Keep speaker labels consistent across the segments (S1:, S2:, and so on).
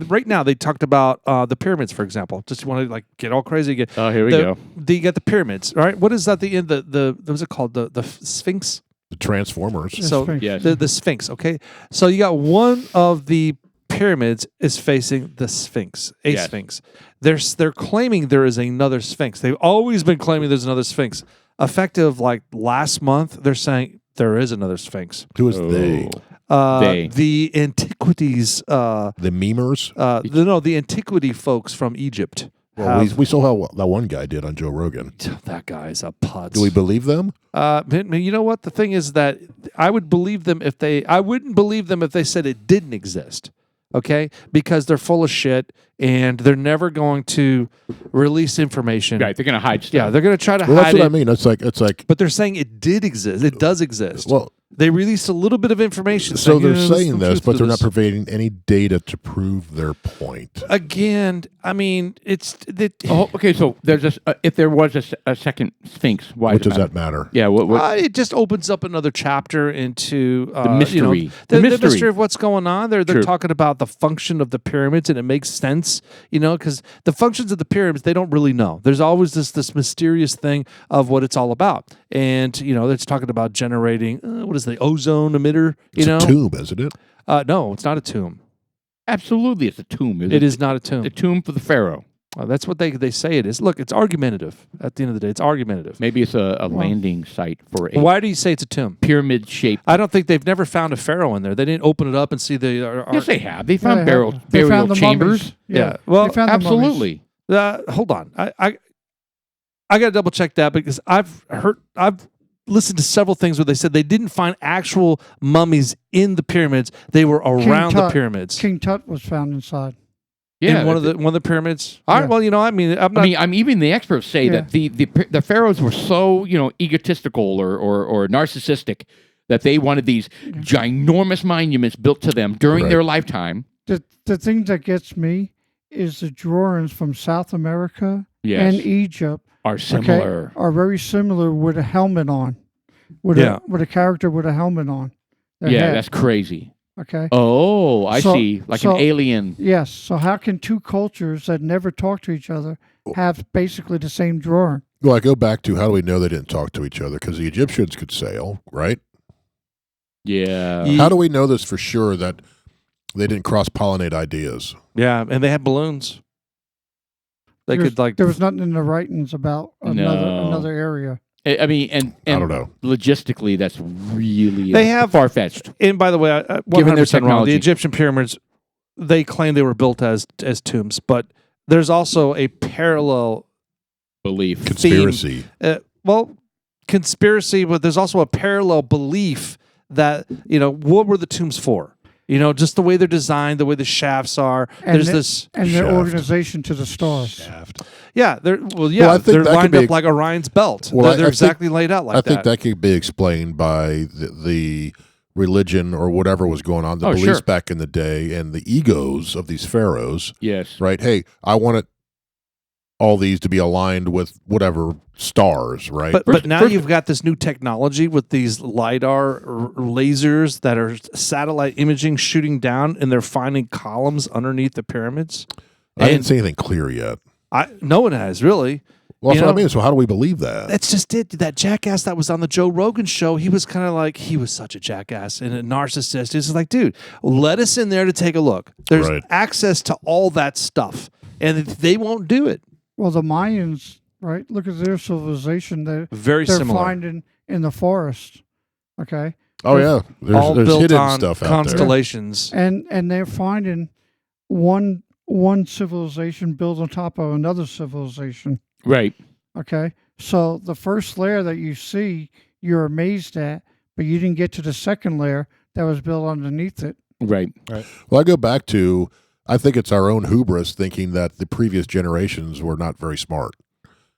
S1: right now they talked about the pyramids, for example. Just want to like get all crazy again.
S2: Oh, here we go.
S1: You got the pyramids, right? What is that? The end? What's it called? The Sphinx.
S3: The Transformers.
S1: So
S4: Sphinx.
S2: Yes.
S1: the Sphinx. Okay, so you got one of the pyramids is facing the Sphinx,
S2: Yes.
S1: Sphinx. They're claiming there is another Sphinx. They've always been claiming there's another Sphinx. Effective like last month, they're saying there is another Sphinx.
S3: Who is they?
S2: They.
S1: The antiquities.
S3: The memers?
S1: The antiquity folks from Egypt.
S3: Well, we saw how that one guy did on Joe Rogan.
S1: That guy's a putz.
S3: Do we believe them?
S1: You know what? The thing is that I would believe them if they. I wouldn't believe them if they said it didn't exist. Okay, because they're full of shit and they're never going to release information.
S2: Right, they're going to hide stuff.
S1: Yeah, they're going to try to
S3: Well,
S1: hide
S3: that's what
S1: it.
S3: I mean. It's like.
S1: But they're saying it did exist. It does exist.
S3: Well,
S1: they released a little bit of information.
S3: so they're
S1: there's
S3: saying
S1: some
S3: this,
S1: truth
S3: but
S1: to
S3: they're not
S1: this.
S3: providing any data to prove their point.
S1: Again, I mean, it's
S2: Oh, okay, so there's if there was a second Sphinx, why
S3: What
S2: does
S3: does that matter?
S2: Yeah,
S1: it just opens up another chapter into
S2: The mystery.
S1: the
S2: The
S1: mystery.
S2: mystery
S1: Of what's going on. They're
S2: True.
S1: talking about the function of the pyramids, and it makes sense, because the functions of the pyramids they don't really know. There's always this mysterious thing of what it's all about, and it's talking about generating what is the ozone emitter?
S3: It's a tomb, isn't it?
S1: No, it's not a tomb.
S2: Absolutely, it's a tomb.
S1: It is not a tomb.
S2: a tomb for the pharaoh.
S1: That's what they say it is. Look, it's argumentative. At the end of the day, it's argumentative.
S2: Maybe it's a landing site for a
S1: Why do you say it's a tomb?
S2: pyramid-shaped.
S1: I don't think they've never found a pharaoh in there. They didn't open it up and see the.
S2: Yes, they have. They found
S4: They have. They
S2: burial
S4: found the
S2: chambers.
S4: mummies.
S1: Yeah. Well,
S4: They found the mummies.
S2: Absolutely.
S1: Hold on. I got to double check that because I've listened to several things where they said they didn't find actual mummies in the pyramids. They were around the
S4: Tut.
S1: pyramids.
S4: King Tut was found inside.
S1: In one of the pyramids. All right.
S4: Yeah.
S1: Well, I'm not.
S2: Even the experts say
S4: Yeah.
S2: that the pharaohs were so egotistical or narcissistic that they wanted these ginormous monuments built to them during
S3: Right.
S2: their lifetime.
S4: The thing that gets me is the drawings from South America
S2: Yes.
S4: and Egypt
S2: Are similar.
S4: are very similar with a helmet on, with a character with a helmet on. their
S2: Yeah,
S4: head,
S2: that's crazy.
S4: okay.
S2: Oh, I
S4: So-
S2: see. Like
S4: so-
S2: an alien.
S4: Yes. So how can two cultures that never talk to each other have basically the same drawing?
S3: Well, I go back to how do we know they didn't talk to each other? Because the Egyptians could sail, right?
S2: Yeah.
S1: Ye-
S3: How do we know this for sure that they didn't cross-pollinate ideas?
S1: Yeah, and they had balloons. They
S4: There's-
S1: could like.
S4: There was nothing in the writings about
S2: No.
S4: another area.
S2: I mean, and
S3: I don't know.
S2: logistically, that's really
S1: They have-
S2: far-fetched.
S1: And by the way, 100%
S2: Given their
S1: wrong.
S2: technology.
S1: The Egyptian pyramids, they claim they were built as tombs, but there's also a parallel
S2: Belief.
S3: Conspiracy.
S1: conspiracy, but there's also a parallel belief that what were the tombs for? Just the way they're designed, the way the shafts are.
S4: And
S1: There's
S4: the-
S1: this,
S4: And their
S3: Shaft.
S4: organization to the stars.
S3: Shaft.
S1: yeah, they're
S3: I think
S1: they're
S3: that could
S1: lined
S3: be
S1: up
S3: ex-
S1: like Orion's belt.
S3: Well,
S1: They're
S3: I think-
S1: exactly laid out like
S3: I
S1: that.
S3: think that could be explained by the religion or whatever was going on, the
S2: Oh,
S3: beliefs
S2: sure.
S3: back in the day, and the egos of these pharaohs.
S2: Yes.
S3: Right? Hey, I want all these to be aligned with whatever stars, right?
S1: But now
S2: first-
S1: you've got this new technology with these LiDAR lasers that are satellite imaging shooting down, and they're finding columns underneath the pyramids.
S3: I didn't
S1: And
S3: see anything clear yet.
S1: no one has really.
S3: Well, that's
S1: You
S3: what I
S1: know-
S3: mean. So how do we believe that?
S1: That's just it. That jackass that was on the Joe Rogan show, he was kind of like, he was such a jackass and a narcissist. It's like, dude, let us in there to take a look. There's
S3: Right.
S1: access to all that stuff, and they won't do it.
S4: Well, the Mayans, right? Look at their civilization. They're
S1: Very similar.
S4: finding in the forest. Okay.
S3: Oh yeah,
S1: all
S3: there's
S1: built
S3: hidden
S1: on
S3: stuff out there.
S1: constellations.
S4: And they're finding one civilization built on top of another civilization.
S2: Right.
S4: Okay. So the first layer that you see, you're amazed at, but you didn't get to the second layer that was built underneath it.
S2: Right.
S3: Well, I go back to I think it's our own hubris thinking that the previous generations were not very smart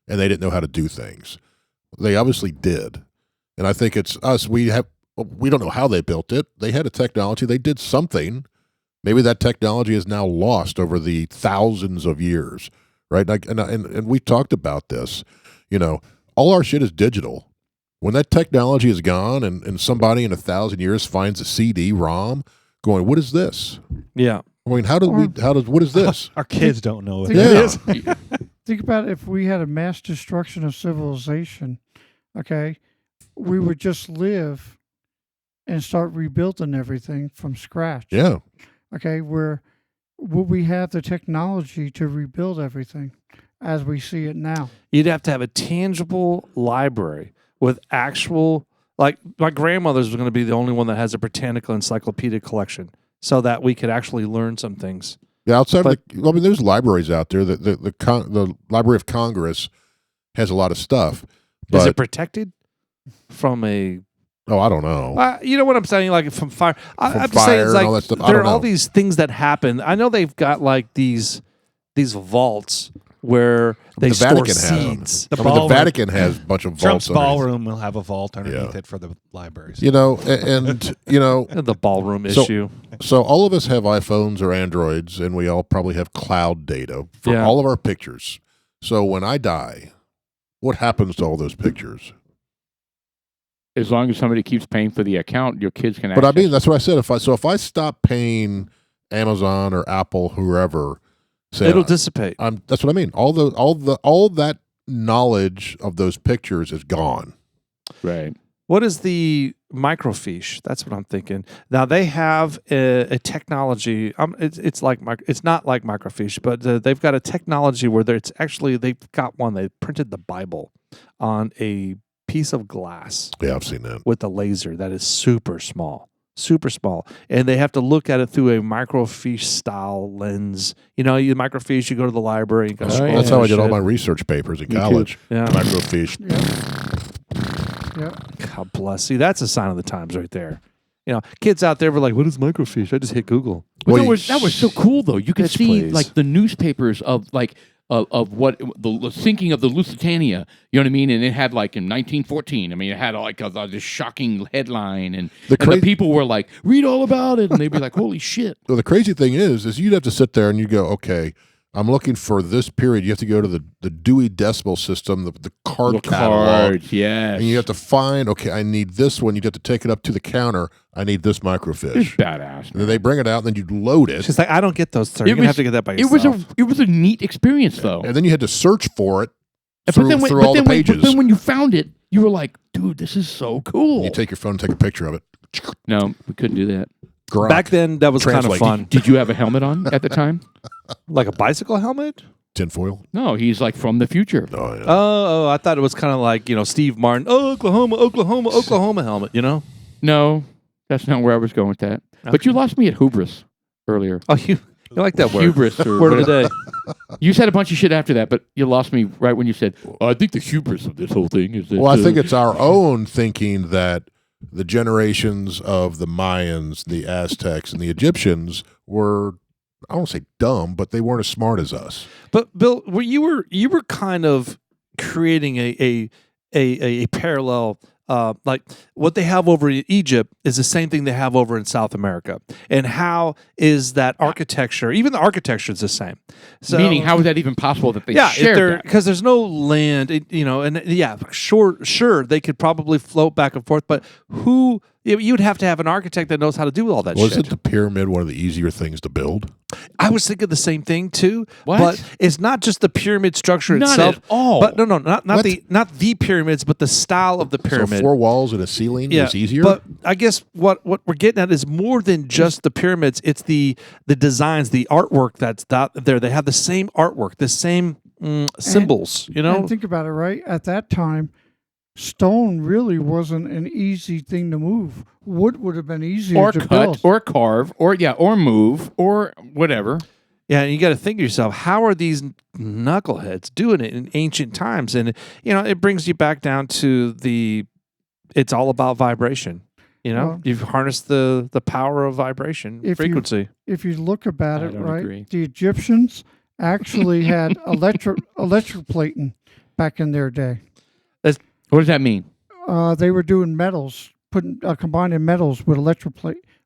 S3: and they didn't know how to do things. They obviously did, and I think it's us. We don't know how they built it. They had a technology. They did something. Maybe that technology is now lost over the thousands of years, right? And we talked about this. All our shit is digital. When that technology is gone and somebody in 1,000 years finds a CD-ROM going, what is this?
S1: Yeah.
S3: I mean, what is this?
S5: Our kids don't know what
S4: Think
S5: that
S3: Yeah.
S5: is.
S4: Think about if we had a mass destruction of civilization, okay? We would just live and start rebuilding everything from scratch.
S3: Yeah.
S4: Okay, would we have the technology to rebuild everything as we see it now?
S1: You'd have to have a tangible library with actual, like my grandmother's was going to be the only one that has a Britannica encyclopedia collection, so that we could actually learn some things.
S3: Yeah, outside
S1: But-
S3: of I mean, there's libraries out there. The Library of Congress has a lot of stuff. But,
S1: Is it protected from a?
S3: I don't know.
S1: You know what I'm saying, like from fire.
S3: From
S1: I'm just saying,
S3: fire
S1: it's
S3: and
S1: like
S3: all that stuff. I
S1: there
S3: don't
S1: are all
S3: know.
S1: these things that happen. I know they've got like these vaults where they
S3: the
S1: store
S3: Vatican has them.
S1: seeds.
S5: The
S3: I mean, the
S5: ballroom-
S3: Vatican has a bunch of
S5: Trump's
S3: vaults. underneath.
S5: ballroom will have a vault underneath
S3: Yeah.
S5: it for the libraries.
S3: You know, and you know,
S1: The ballroom
S3: So-
S1: issue.
S3: so all of us have iPhones or Androids, and we all probably have cloud data for
S1: Yeah.
S3: all of our pictures. So when I die, what happens to all those pictures?
S2: As long as somebody keeps paying for the account, your kids can.
S3: But I
S2: access
S3: mean, that's what I said. If I stop paying Amazon or Apple, whoever, say,
S1: It'll dissipate.
S3: that's what I mean. All that knowledge of those pictures is gone.
S2: Right.
S1: What is the microfiche? That's what I'm thinking. Now they have a technology. It's not like microfiche, but they've got a technology where they've got one. They printed the Bible on a piece of glass
S3: Yeah, I've seen that.
S1: with a laser that is super small, and they have to look at it through a microfiche style lens. You know, you microfiche. You go to the library. You go
S2: Oh,
S1: scroll
S2: yeah.
S3: That's how I
S1: through
S3: did all
S1: shit.
S3: my research papers in
S2: Me too.
S3: college.
S1: Yeah.
S3: Microfiche.
S4: Yeah.
S1: God bless. See, that's a sign of the times right there. You know, kids out there were like, "What is microfiche?" I just hit Google.
S2: But
S3: Well,
S2: that was so cool though. You could
S1: Bitch,
S2: see
S1: please.
S2: like the newspapers of like of what the sinking of the Lusitania. You know what I mean? And it had like in 1914. I mean, it had like this shocking headline, and
S3: The
S2: and the
S3: cra-
S2: people were like, "Read all about it," and they'd be like, "Holy shit!"
S3: Well, the crazy thing is you'd have to sit there and you go, okay, I'm looking for this period. You have to go to the Dewey Decimal System, the card
S2: The
S3: catalog,
S2: cards, yes.
S3: and you have to find, okay, I need this one. You'd have to take it up to the counter. I need this
S2: It's
S3: microfiche.
S2: badass.
S3: And then they bring it out, and then you load it.
S1: She's like, "I don't get those, sir. You're gonna have to get that by
S2: It
S1: yourself."
S2: was a neat experience though.
S3: And then you had to search for it
S2: But
S3: through,
S2: then when-
S3: through
S2: but
S3: all
S2: then
S3: the
S2: when-
S3: pages.
S2: But then when you found it, you were like, "Dude, this is so cool."
S3: You take your phone and take a picture of it.
S2: No, we couldn't do that.
S3: Grok.
S1: Back then, that was kind of
S3: Translate.
S1: fun.
S2: Did you have a helmet on at the time?
S1: Like a bicycle helmet?
S3: Tinfoil.
S2: No, he's like from the future.
S3: Oh, yeah.
S1: Oh, I thought it was kind of like, Steve Martin. Oh, Oklahoma helmet, you know?
S2: No, that's not where I was going with that. But you lost me at hubris earlier.
S1: Oh, you like that word.
S2: Hubris. Or
S1: Word of the
S2: whatever.
S1: day.
S2: You said a bunch of shit after that, but you lost me right when you said, I think the hubris of this whole thing is that.
S3: Well, I think it's our own thinking that the generations of the Mayans, the Aztecs, and the Egyptians were, I don't say dumb, but they weren't as smart as us.
S1: But Bill, you were kind of creating a parallel. Like what they have over in Egypt is the same thing they have over in South America, and how is that architecture? Even the architecture is the same. So,
S2: Meaning, how is that even possible that they
S1: yeah,
S2: shared that?
S1: because there's no land, and yeah, sure, they could probably float back and forth, but who? You'd have to have an architect that knows how to do all that
S3: Wasn't
S1: shit.
S3: the pyramid one of the easier things to build?
S1: I was thinking the same thing too.
S2: What?
S1: But it's not just the pyramid structure
S2: Not
S1: itself.
S2: at all.
S1: But no, not
S3: What?
S1: the pyramids, but the style of the pyramid.
S3: So 4 walls and a ceiling is easier?
S1: But I guess what we're getting at is more than just the pyramids. It's the designs, the artwork that's there. They have the same artwork, the same symbols.
S4: And think about it, right? At that time, stone really wasn't an easy thing to move. Wood would have been easier
S2: Or
S4: to
S2: cut,
S4: build.
S2: or carve, or move, or whatever.
S1: Yeah, and you got to think to yourself, how are these knuckleheads doing it in ancient times? And it brings you back down to it's all about vibration.
S4: Well,
S1: You've harnessed the power of vibration,
S4: If you-
S1: frequency.
S4: if you look about
S2: I
S4: it,
S2: don't
S4: right,
S2: agree.
S4: the Egyptians actually had electroplating back in their day.
S2: What does that mean?
S4: They were doing metals, combining metals with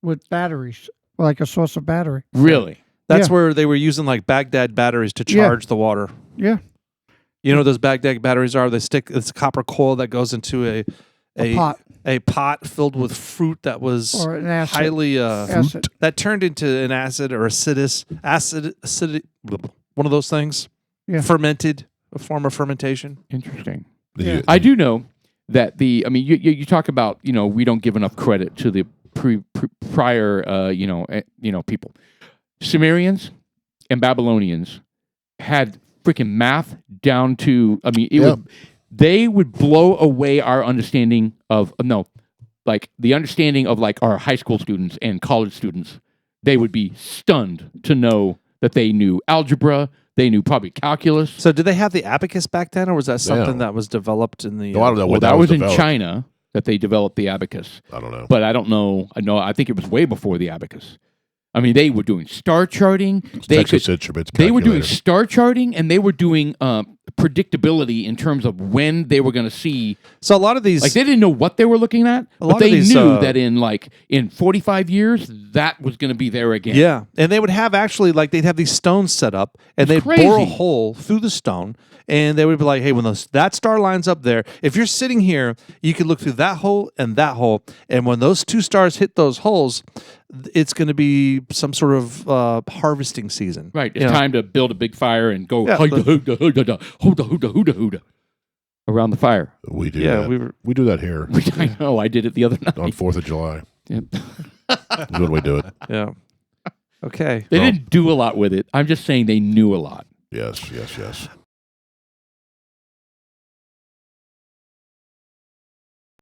S4: with batteries, like a source of battery.
S2: Really?
S1: That's
S4: Yeah.
S1: where they were using like Baghdad batteries to
S4: Yeah.
S1: charge the water.
S4: Yeah.
S1: You know what those Baghdad batteries are? They stick it's a copper coil that goes into
S4: A pot
S1: pot filled with fruit that was
S4: or an acid.
S1: highly
S4: Acid.
S1: that turned into an acid or acid, one of those things.
S4: Yeah.
S1: Fermented, a form of fermentation.
S2: Interesting.
S4: Yeah.
S2: I do know that you talk about, we don't give enough credit to the prior, people. Sumerians and Babylonians had freaking math down to, they would blow away our understanding of, the understanding of like our high school students and college students. They would be stunned to know that they knew algebra, they knew probably calculus.
S1: So did they have the abacus back then, or was that something that was developed in the...
S3: I don't know
S2: Well,
S3: when
S2: that was in
S3: developed.
S2: China that they developed the abacus.
S3: I don't know.
S2: But I don't know. I think it was way before the abacus. I mean, they were doing star charting.
S3: Texas Instruments
S2: They were doing
S3: calculator.
S2: star charting, and they were doing predictability in terms of when they were going to see.
S1: So a lot of these...
S2: Like, they didn't know what they were looking at,
S1: A lot
S2: but
S1: of
S2: they
S1: these,
S2: knew that in 45 years, that was going to be there again.
S1: Yeah, and they would have actually, they'd have these stones set up, and they'd
S2: It's
S1: bore a
S2: crazy.
S1: hole through the stone, and they would be like, hey, when that star lines up there, if you're sitting here, you can look through that hole, and when those two stars hit those holes, it's going to be some sort of harvesting season.
S2: Right. It's time to build a big fire and go
S1: Yeah,
S2: huda around the fire.
S3: We do
S1: Yeah,
S3: that. We do that here
S2: I know. I did it the other night.
S3: on 4th of July.
S2: Yep.
S3: That's when we do it.
S1: Yeah. Okay.
S2: They
S3: Well-
S2: didn't do a lot with it. I'm just saying they knew a lot.
S3: Yes.